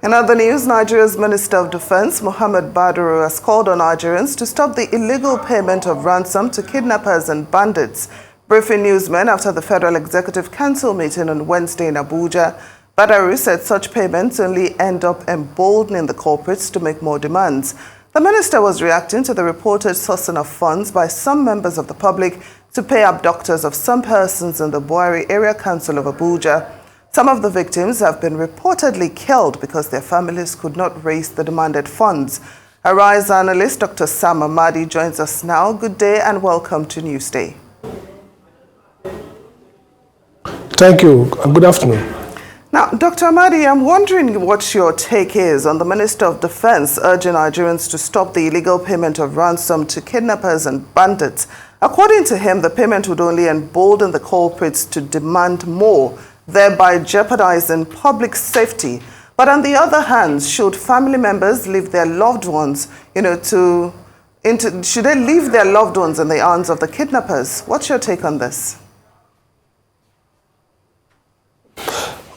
In other news, Nigeria's Minister of Defense, Muhammad Badru, has called on Nigerians to stop the illegal payment of ransom to kidnappers and bandits. Briefing newsmen after the Federal Executive Council meeting on Wednesday in Abuja, Badru said such payments only end up emboldening the culprits to make more demands. The minister was reacting to the reported sourcing of funds by some members of the public to pay abductors of some persons in the Buhari Area Council of Abuja. Some of the victims have been reportedly killed because their families could not raise the demanded funds. Arise analyst Dr. Sam Amadi joins us now. Good day and welcome to Newsday. Thank you and good afternoon. Now, Dr. Amadi, I'm wondering what your take is on the Minister of Defense urging Nigerians to stop the illegal payment of ransom to kidnappers and bandits. According to him, the payment would only embolden the culprits to demand more, thereby jeopardizing public safety. But on the other hand, should family members leave their loved ones, should they leave their loved ones in the arms of the kidnappers? What's your take on this?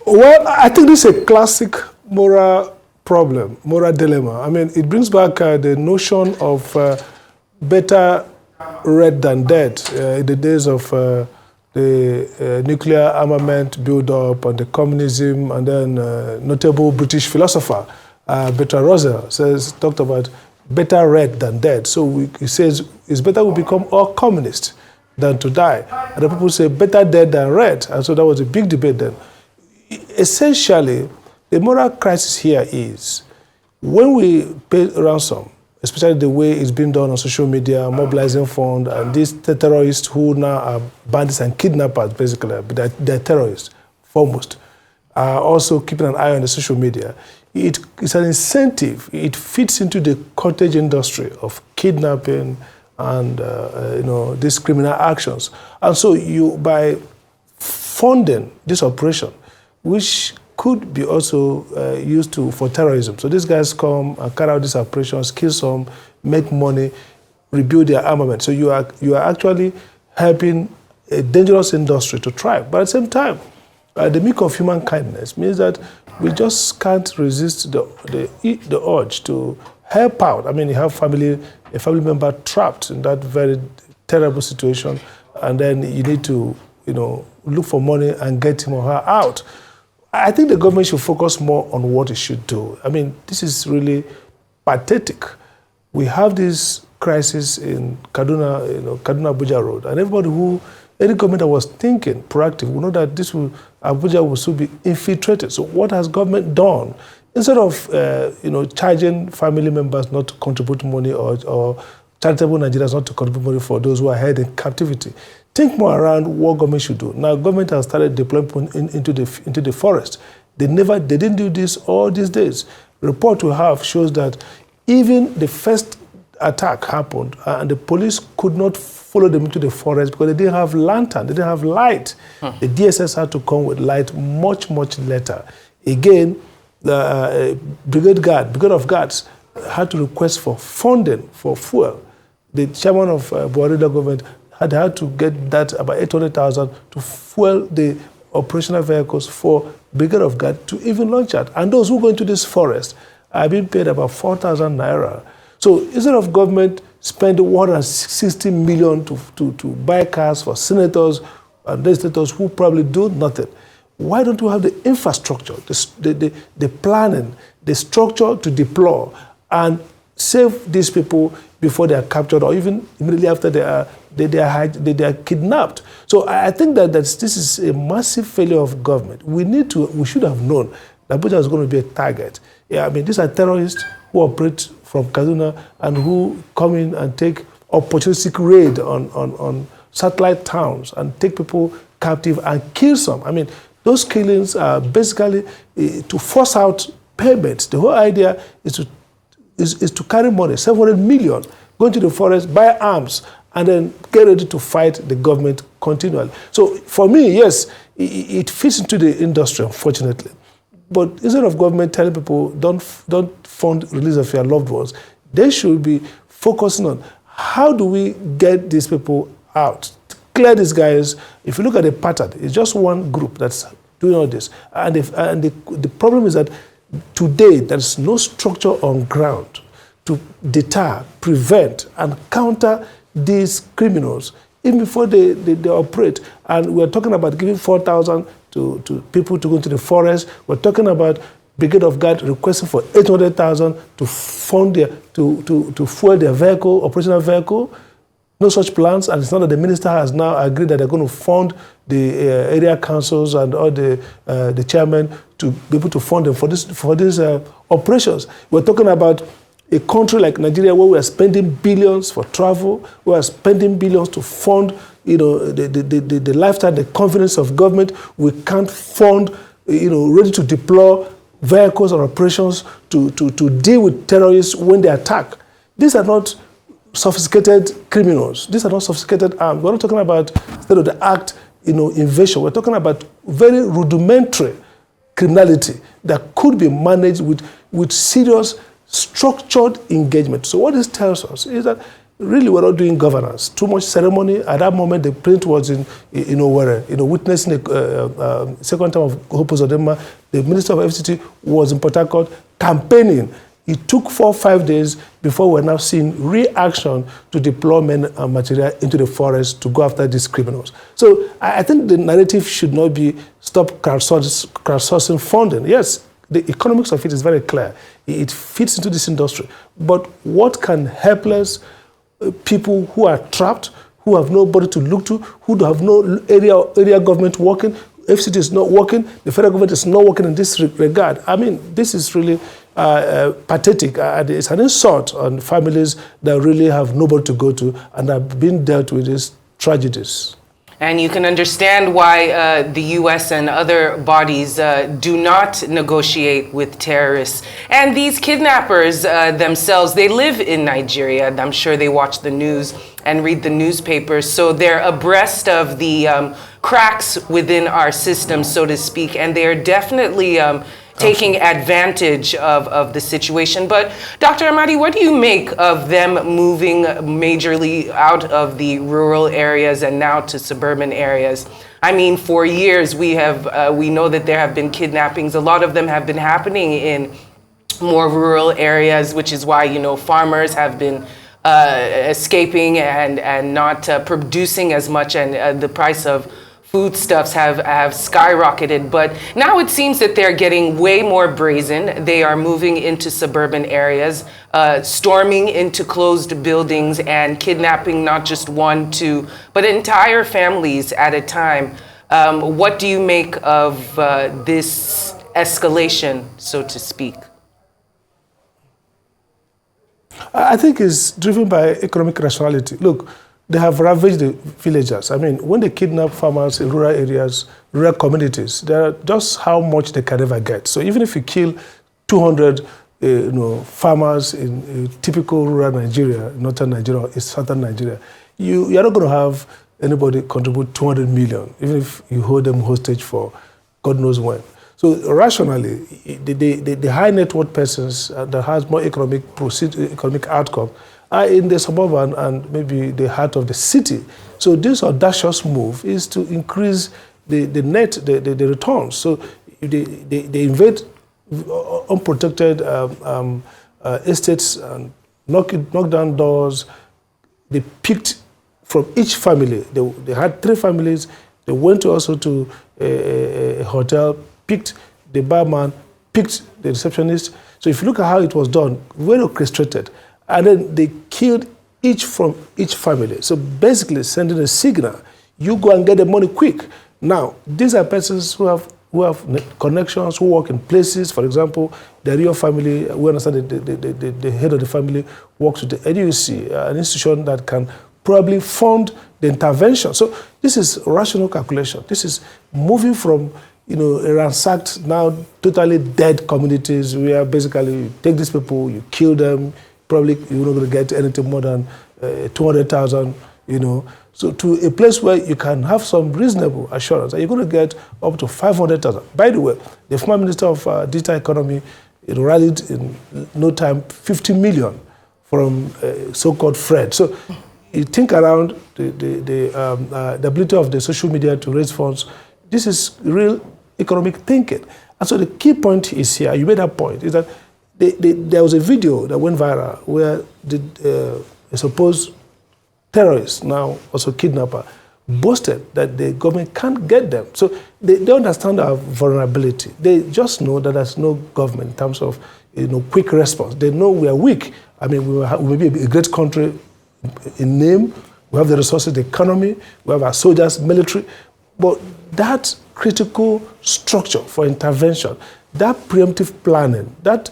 Well, I think this is a classic moral problem, moral dilemma. I mean, it brings back the notion of better red than dead in the days of the nuclear armament build-up and the communism, and then notable British philosopher Bertrand Russell talked about better red than dead. So he says it's better we become all communists than to die. And the people say better dead than red. And so that was a big debate then. Essentially, the moral crisis here is when we pay ransom, especially the way it's being done on social media, mobilizing funds, and these terrorists who now are bandits and kidnappers, basically, but they're terrorists, foremost, are also keeping an eye on the social media. It's an incentive. It fits into the cottage industry of kidnapping and these criminal actions. And so by funding this operation, which could be also used for terrorism. So these guys come and carry out these operations, kill some, make money, rebuild their armament. So you are actually helping a dangerous industry to thrive. But at the same time, the meek of human kindness means that we just can't resist the urge to help out. I mean, you have a family member trapped in that very terrible situation, and then you need to, look for money and get him or her out. I think the government should focus more on what it should do. I mean, this is really pathetic. We have this crisis in Kaduna, Kaduna-Abuja Road, and any government that was thinking proactive will know that Abuja will soon be infiltrated. So what has government done? Instead of, charging family members not to contribute money or charitable Nigerians not to contribute money for those who are held in captivity, think more around what government should do. Now, government has started deploying into the forest. They didn't do this all these days. The report we have shows that even the first attack happened and the police could not follow them into the forest because they didn't have lantern, they didn't have light. The DSS had to come with light much, much later. Again, the Brigade of Guards had to request for funding for fuel. The chairman of Buhari government had to get that about 800,000 to fuel the operational vehicles for Brigade of Guard to even launch out. And those who go into this forest are being paid about 4,000 naira. So instead of government spending 160 million to buy cars for senators and legislators who probably do nothing, why don't we have the infrastructure, the planning, the structure to deploy and save these people before they are captured or even immediately after they are kidnapped? So I think that this is a massive failure of government. We should have known that Abuja is going to be a target. Yeah, I mean, these are terrorists who operate from Kaduna and who come in and take opportunistic raid on satellite towns and take people captive and kill some. I mean, those killings are basically to force out payments. The whole idea is to carry money, 700 million, go into the forest, buy arms, and then get ready to fight the government continually. So for me, yes, it fits into the industry, unfortunately. But instead of government telling people, don't fund release of your loved ones, they should be focusing on how do we get these people out, clear these guys. If you look at the pattern, it's just one group that's doing all this. And the problem is that Today, there is no structure on ground to deter, prevent, and counter these criminals even before they operate. And we're talking about giving 4,000 to people to go into the forest. We're talking about Brigade of Guard requesting for 800,000 to fund to fuel their vehicle, operational vehicle. No such plans, and it's not that the minister has now agreed that they're going to fund the area councils and all the chairmen to be able to fund them for these operations. We're talking about a country like Nigeria where we are spending billions for travel, we are spending billions to fund, the lifetime, the confidence of government. We can't fund, ready to deploy vehicles or operations to deal with terrorists when they attack. These are not sophisticated criminals. These are not sophisticated arms. We're not talking about state-of-the-art, invasion. We're talking about very rudimentary criminality that could be managed with serious, structured engagement. So what this tells us is that really we're not doing governance. Too much ceremony. At that moment, the print was in witnessing the second time of Hope Uzodinma. The Minister of FCT was in Port Harcourt campaigning. It took 4 or 5 days before we're now seeing reaction to deploy men and material into the forest to go after these criminals. So I think the narrative should not be stop crowdsourcing funding. Yes, the economics of it is very clear. It fits into this industry. But what can helpless people who are trapped, who have nobody to look to, who have no area government working, FCT is not working, the federal government is not working in this regard. I mean, this is really pathetic. It's an insult on families that really have nobody to go to and have been dealt with these tragedies. And you can understand why the U.S. and other bodies do not negotiate with terrorists. And these kidnappers themselves, they live in Nigeria. I'm sure they watch the news and read the newspapers. So they're abreast of the cracks within our system, so to speak. And they're definitely taking advantage of the situation. But Dr. Amadi, what do you make of them moving majorly out of the rural areas and now to suburban areas? I mean, for years we know that there have been kidnappings. A lot of them have been happening in more rural areas, which is why, farmers have been escaping and not producing as much, and the price of foodstuffs have skyrocketed. But now it seems that they're getting way more brazen. They are moving into suburban areas, storming into closed buildings and kidnapping not just 1, 2, but entire families at a time. What do you make of this escalation, so to speak? I think it's driven by economic rationality. Look, they have ravaged the villagers. I mean, when they kidnap farmers in rural areas, rural communities, they're just how much they can ever get. So even if you kill 200 farmers in typical rural Nigeria, northern Nigeria, or southern Nigeria, you're not going to have anybody contribute 200 million, even if you hold them hostage for God knows when. So rationally, the high net worth persons that has more economic outcome are in the suburban and maybe the heart of the city. So this audacious move is to increase the returns. So they invade unprotected estates and knock down doors. They picked from each family. They had 3 families. They went also to a hotel, picked the barman, picked the receptionist. So if you look at how it was done, very orchestrated. And then they killed each from each family. So basically sending a signal, you go and get the money quick. Now, these are persons who have connections, who work in places. For example, the Rio family, we understand the head of the family works with the NUC, an institution that can probably fund the intervention. So this is rational calculation. This is moving from ransacked, now totally dead communities where basically you take these people, you kill them, probably you're not going to get anything more than 200,000, So to a place where you can have some reasonable assurance that you're going to get up to 500,000. By the way, the former Minister of Digital Economy rallied in no time 50 million from so-called Fred. So you think around the ability of the social media to raise funds. This is real economic thinking. And so the key point is here, you made that point, is that there was a video that went viral where a supposed terrorist, now also kidnapper, boasted that the government can't get them. So they understand our vulnerability. They just know that there's no government in terms of quick response. They know we are weak. I mean, we may be a great country in name. We have the resources, the economy. We have our soldiers, military. But that critical structure for intervention, that preemptive planning, that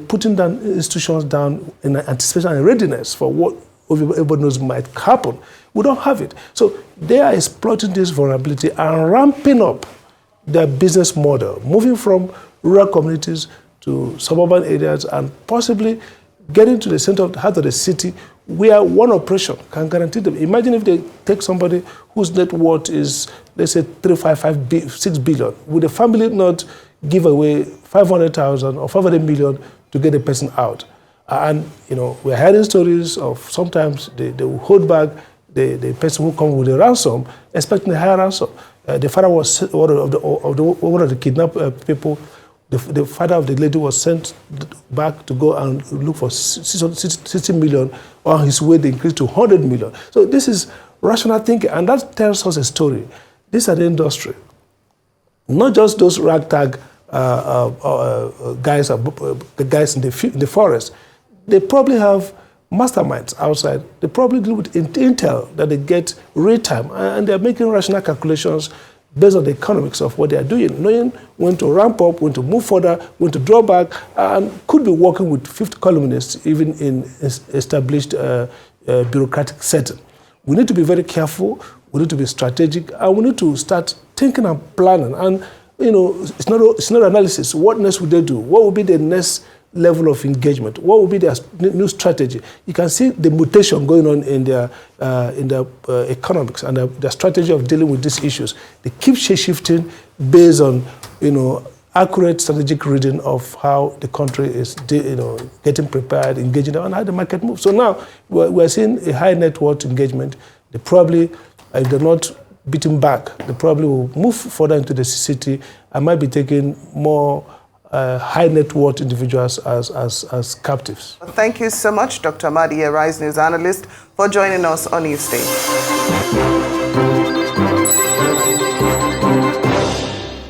putting down institutions down in anticipation and readiness for what everybody knows might happen, we don't have it. So they are exploiting this vulnerability and ramping up their business model, moving from rural communities to suburban areas and possibly getting to the center of the heart of the city where one operation can guarantee them. Imagine if they take somebody whose net worth is, let's say, 6 billion. Would the family not give away 500,000 or 500 million to get the person out? And, we're hearing stories of sometimes they will hold back the person who comes with a ransom, expecting a higher ransom. The father was one of the kidnapped people. The father of the lady was sent back to go and look for 60 million. On his way, they increased to 100 million. So this is rational thinking, and that tells us a story. These are the industry. Not just those ragtag guys in the forest. They probably have masterminds outside. They probably deal with intel that they get real time, and they're making rational calculations based on the economics of what they are doing, knowing when to ramp up, when to move further, when to draw back, and could be working with fifth columnists even in established bureaucratic setting. We need to be very careful, we need to be strategic, and we need to start thinking and planning. And it's not analysis. What next would they do? What would be the next level of engagement? What will be their new strategy? You can see the mutation going on in their economics and their strategy of dealing with these issues. They keep shifting based on accurate strategic reading of how the country is getting prepared, engaging, and how the market moves. So now we're seeing a high net worth engagement. They probably, if they're not beaten back, they probably will move further into the city and might be taking more high net worth individuals as captives. Thank you so much, Dr. Amadi, a Rise News analyst, for joining us on Newsday.